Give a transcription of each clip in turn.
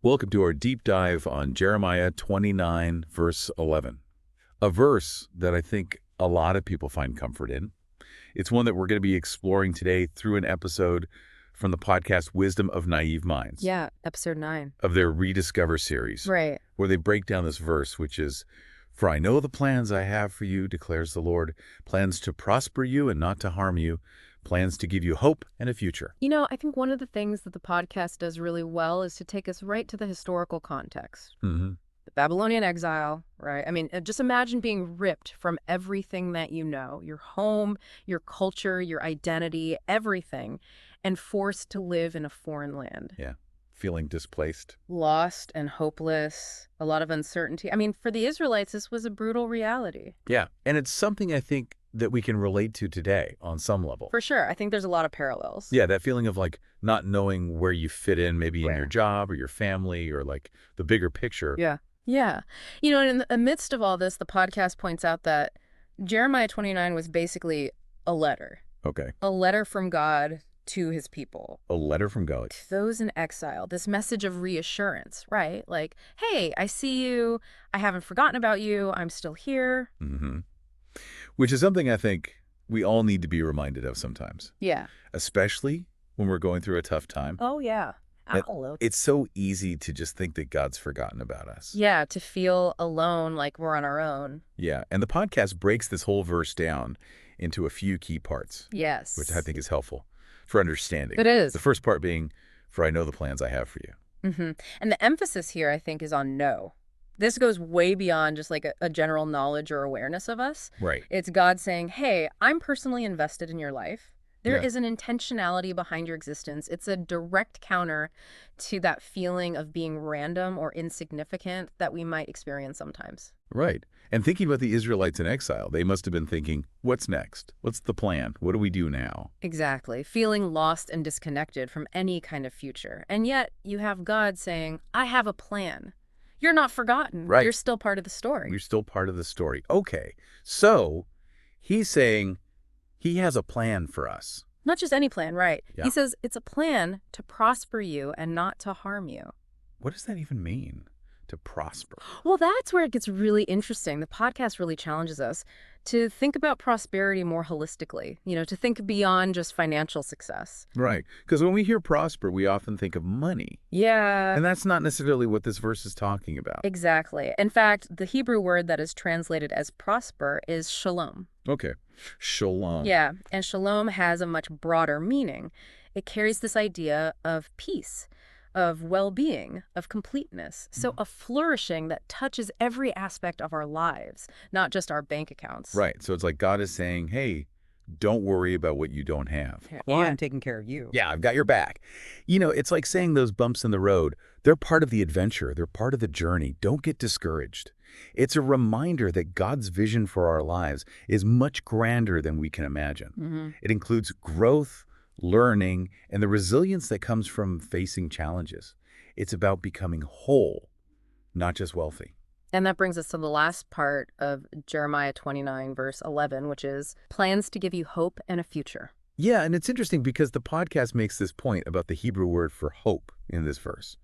Welcome to our deep dive on Jeremiah 29, verse 11. A verse that I think a lot of people find comfort in. It's one that we're going to be exploring today through an episode from the podcast Wisdom of Naive Minds. Yeah, episode 9. Of their Rediscover series. Right. Where they break down this verse, which is, "For I know the plans I have for you, declares the Lord, plans to prosper you and not to harm you, plans to give you hope and a future." You know, I think one of the things that the podcast does really well is to take us right to the historical context. Mm-hmm. The Babylonian exile, right? I mean, just imagine being ripped from everything that you know, your home, your culture, your identity, everything, and forced to live in a foreign land. Yeah. Feeling displaced. Lost and hopeless, a lot of uncertainty. I mean, for the Israelites, this was a brutal reality. Yeah. And it's something I think that we can relate to today on some level. For sure. I think there's a lot of parallels. Yeah, that feeling of like not knowing where you fit in, maybe in your job or your family or like the bigger picture. Yeah. Yeah. You know, in the midst of all this, the podcast points out that Jeremiah 29 was basically a letter. Okay. A letter from God to his people. A letter from God. To those in exile. This message of reassurance, right? Like, hey, I see you. I haven't forgotten about you. I'm still here. Mm-hmm. Which is something I think we all need to be reminded of sometimes. Yeah. Especially when we're going through a tough time. Oh, yeah. It's so easy to just think that God's forgotten about us. Yeah, to feel alone, like we're on our own. Yeah, and the podcast breaks this whole verse down into a few key parts. Yes. Which I think is helpful for understanding. It is. The first part being, "For I know the plans I have for you." Mm-hmm. And the emphasis here, I think, is on know. This goes way beyond just like a general knowledge or awareness of us. Right. It's God saying, hey, I'm personally invested in your life. There Yeah. is an intentionality behind your existence. It's a direct counter to that feeling of being random or insignificant that we might experience sometimes. Right. And thinking about the Israelites in exile, they must have been thinking, what's next? What's the plan? What do we do now? Exactly. Feeling lost and disconnected from any kind of future. And yet you have God saying, I have a plan. You're not forgotten. Right. You're still part of the story. We're still part of the story. Okay. So he's saying he has a plan for us. Not just any plan, right? Yeah. He says it's a plan to prosper you and not to harm you. What does that even mean, to prosper? Well, that's where it gets really interesting. The podcast really challenges us to think about prosperity more holistically, to think beyond just financial success. Right. Because when we hear prosper, we often think of money. Yeah. And that's not necessarily what this verse is talking about. Exactly. In fact, the Hebrew word that is translated as prosper is shalom. Okay. Shalom. Yeah. And shalom has a much broader meaning. It carries this idea of peace, of well-being, of completeness. So a flourishing that touches every aspect of our lives, not just our bank accounts. Right. So it's like God is saying, hey, don't worry about what you don't have. Well, I'm taking care of you. Yeah, I've got your back. It's like saying those bumps in the road, they're part of the adventure. They're part of the journey. Don't get discouraged. It's a reminder that God's vision for our lives is much grander than we can imagine. Mm-hmm. It includes growth, learning, and the resilience that comes from facing challenges. It's about becoming whole, not just wealthy. And that brings us to the last part of Jeremiah 29, verse 11, which is plans to give you hope and a future. Yeah, and it's interesting because the podcast makes this point about the Hebrew word for hope in this verse,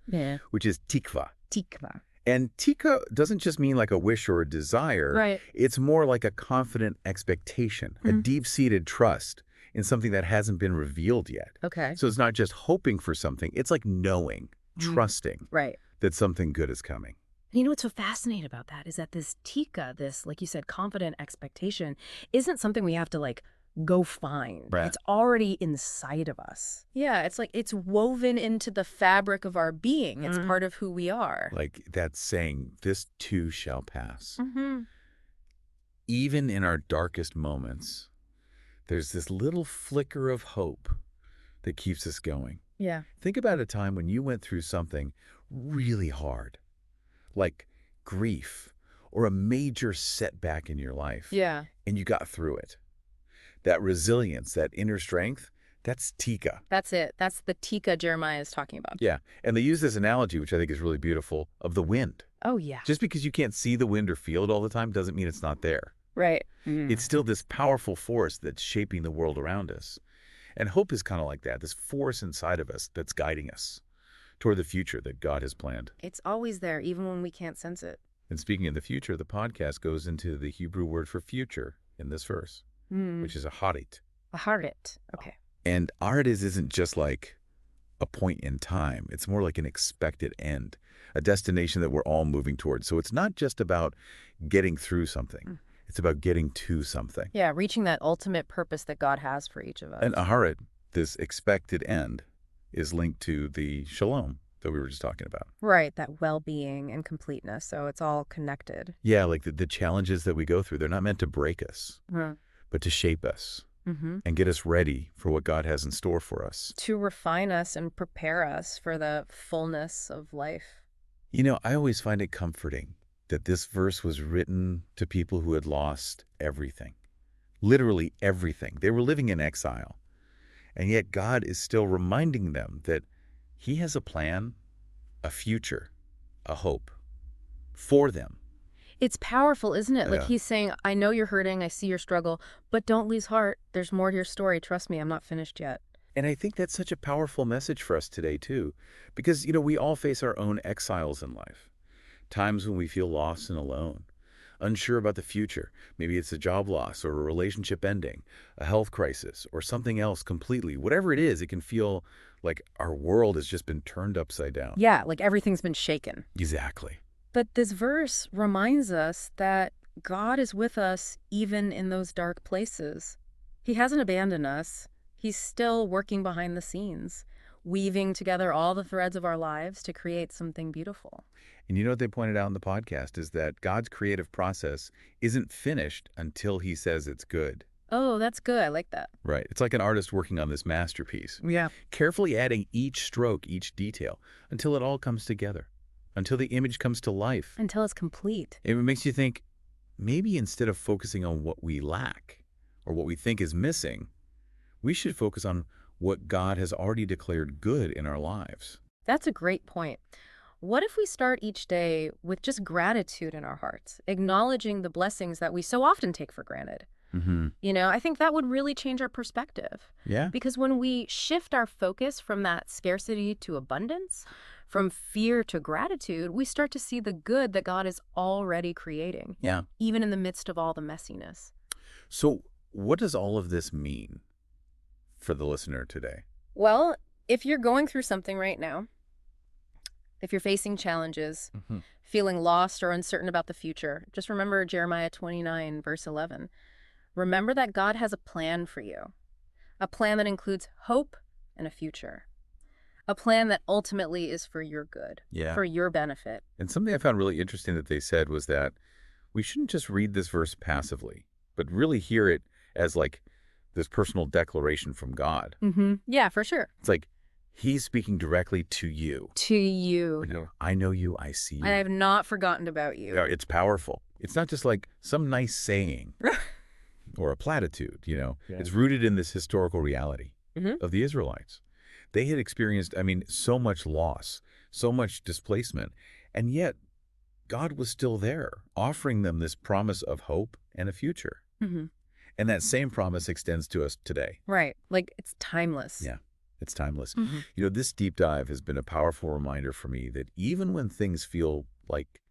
which is tikva. Tikva. And tikva doesn't just mean like a wish or a desire. Right. It's more like a confident expectation, a deep-seated trust in something that hasn't been revealed yet. Okay. So it's not just hoping for something. It's like knowing, trusting Right. that something good is coming. And you know what's so fascinating about that is that this tikka, this, like you said, confident expectation, isn't something we have to go find. Right. It's already inside of us. Yeah, it's like it's woven into the fabric of our being. It's part of who we are. Like that saying, this too shall pass. Mm-hmm. Even in our darkest moments, there's this little flicker of hope that keeps us going. Yeah. Think about a time when you went through something really hard, like grief or a major setback in your life. Yeah. And you got through it. That resilience, that inner strength, that's tikka. That's it. That's the tikka Jeremiah is talking about. Yeah. And they use this analogy, which I think is really beautiful, of the wind. Oh, yeah. Just because you can't see the wind or feel it all the time doesn't mean it's not there. Right. It's still this powerful force that's shaping the world around us. And hope is kind of like that, this force inside of us that's guiding us. toward the future that God has planned. It's always there, even when we can't sense it. And speaking of the future, the podcast goes into the Hebrew word for future in this verse, Hmm. which is a harit. A harit. Okay. And arit isn't just like a point in time. It's more like an expected end, a destination that we're all moving towards. So it's not just about getting through something. It's about getting to something. Yeah, reaching that ultimate purpose that God has for each of us. And aharit, this expected end, is linked to the shalom that we were just talking about. Right, that well-being and completeness. So it's all connected. Yeah, like the challenges that we go through, they're not meant to break us, but to shape us and get us ready for what God has in store for us. To refine us and prepare us for the fullness of life. You know, I always find it comforting that this verse was written to people who had lost everything, literally everything. They were living in exile. And yet God is still reminding them that he has a plan, a future, a hope for them. It's powerful, isn't it? Like Yeah. he's saying, I know you're hurting, I see your struggle, but don't lose heart. There's more to your story. Trust me, I'm not finished yet. And I think that's such a powerful message for us today, too, because, you know, we all face our own exiles in life, times when we feel lost and alone, unsure about the future. Maybe it's a job loss or a relationship ending, a health crisis, or something else completely. Whatever it is, it can feel like our world has just been turned upside down. Yeah, like everything's been shaken. Exactly. But this verse reminds us that God is with us even in those dark places. He hasn't abandoned us. He's still working behind the scenes, weaving together all the threads of our lives to create something beautiful. And you know what they pointed out in the podcast is that God's creative process isn't finished until he says it's good. Oh, that's good. I like that. Right. It's like an artist working on this masterpiece, Yeah. carefully adding each stroke, each detail, until it all comes together, until the image comes to life. Until it's complete. It makes you think, maybe instead of focusing on what we lack or what we think is missing, we should focus on what God has already declared good in our lives. That's a great point. What if we start each day with just gratitude in our hearts, acknowledging the blessings that we so often take for granted? Mm-hmm. You know, I think that would really change our perspective. Yeah. Because when we shift our focus from that scarcity to abundance, from fear to gratitude, we start to see the good that God is already creating, Yeah. even in the midst of all the messiness. So what does all of this mean for the listener today? Well, if you're going through something right now, if you're facing challenges, feeling lost or uncertain about the future, just remember Jeremiah 29, verse 11. Remember that God has a plan for you, a plan that includes hope and a future, a plan that ultimately is for your good, Yeah. for your benefit. And something I found really interesting that they said was that we shouldn't just read this verse passively, but really hear it as like this personal declaration from God. Yeah, for sure. It's like he's speaking directly to you. To you. You know, I know you, I see you. I have not forgotten about you. Yeah, it's powerful. It's not just like some nice saying or a platitude, you know. Yeah. It's rooted in this historical reality of the Israelites. They had experienced, I mean, so much loss, so much displacement, and yet God was still there, offering them this promise of hope and a future. And that same promise extends to us today. Right. Like it's timeless. Yeah, it's timeless. You know, this deep dive has been a powerful reminder for me that even when things feel like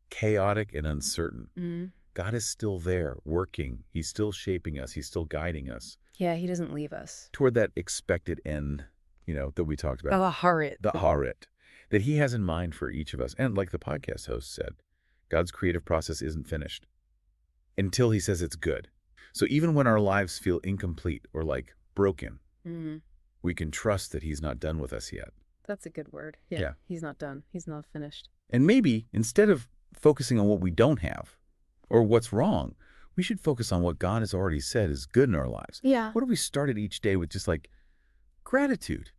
chaotic and uncertain, God is still there working. He's still shaping us. He's still guiding us. Yeah, he doesn't leave us. Toward that expected end, you know, that we talked about. The harit. The harit that he has in mind for each of us. And like the podcast host said, God's creative process isn't finished until he says it's good. So even when our lives feel incomplete or like broken, we can trust that he's not done with us yet. That's a good word. Yeah. He's not done. He's not finished. And maybe instead of focusing on what we don't have or what's wrong, we should focus on what God has already said is good in our lives. Yeah. What if we started each day with just like gratitude,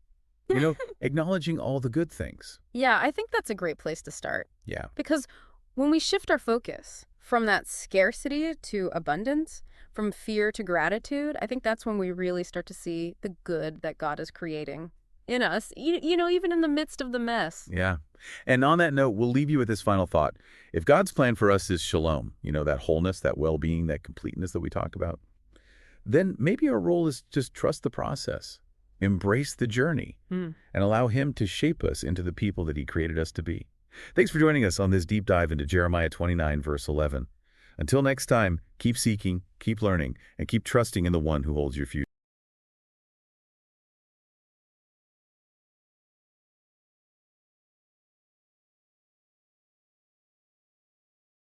you know, acknowledging all the good things? Yeah, I think that's a great place to start. Yeah. Because when we shift our focus from that scarcity to abundance, from fear to gratitude, I think that's when we really start to see the good that God is creating in us, you know, even in the midst of the mess. Yeah. And on that note, we'll leave you with this final thought. If God's plan for us is shalom, you know, that wholeness, that well-being, that completeness that we talked about, then maybe our role is just trust the process embrace the journey, Hmm. and allow Him to shape us into the people that He created us to be. Thanks for joining us on this deep dive into Jeremiah 29, verse 11. Until next time, keep seeking, keep learning, and keep trusting in the one who holds your future.